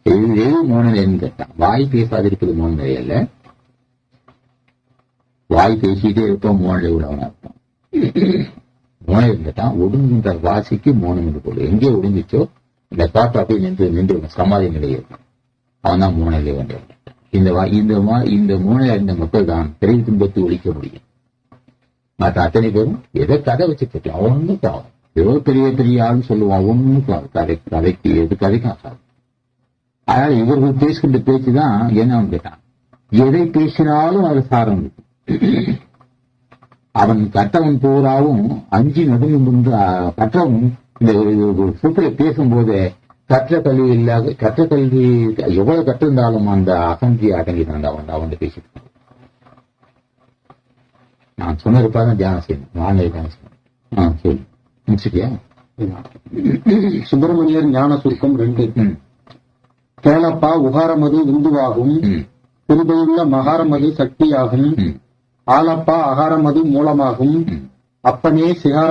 எது மூணு நிலைன்னு கேட்டான். வாய் பேசாதிருக்கிறது மூணு நிலை அல்ல, வாய் பேசிட்டே இருப்போம் மூணு நிலை உள்ளவனா இருப்பான். மூணு இருந்துட்டான். ஒடுங்குன்ற வாசிக்கு மூணு நிலை போடு. எங்கே ஒடுங்கிச்சோ இந்த காட்டு அப்படியே நின்று சமாதி நிலையை இருக்கும். அவன் தான் மூணு நிலை வேண்டிய. இந்த மூணு அறிந்த மக்கள் தான் பிறவி துன்பத்தை ஒழிக்க முடியும். மற்ற அத்தனை பேரும் எதை கதை வச்சுட்டு இருக்கலாம். ஒன்னும் தான் ஏதோ பெரிய பெரிய ஆள்னு சொல்லுவான். ஒன்னும் கதைக்கு எது கதைக்கும் ஆகாது. அதனால இவர்கள் பேசுகின்ற பேச்சுதான் என்னன்னு கேட்டான். எதை பேசினாலும் அது சாரம் இருக்கு. அவன் கற்றவன் பூராவும் அஞ்சு நடுங்கும். கற்றவன் இந்த சூப்பரை பேசும்போது கற்ற கல்வி எவ்வளவு கற்றிருந்தாலும் அந்த அகந்தியை அடங்கினான். அவன் பேசிட்டு நான் சொன்னதுப்பாதான் தியானம் செய்யணும். வானிலை தியானம் செய்யணும். சொல்லு முடிச்சுட்டியா? சுப்பிரமணியர் ஞான சுருக்கம் 2. கேளப்பா உகாரமது இந்துவாகும், திருபையுள்ள மகாரமது சக்தியாகும், ஆலப்பா அகாரமது மூலமாகும், அப்பனே சிகார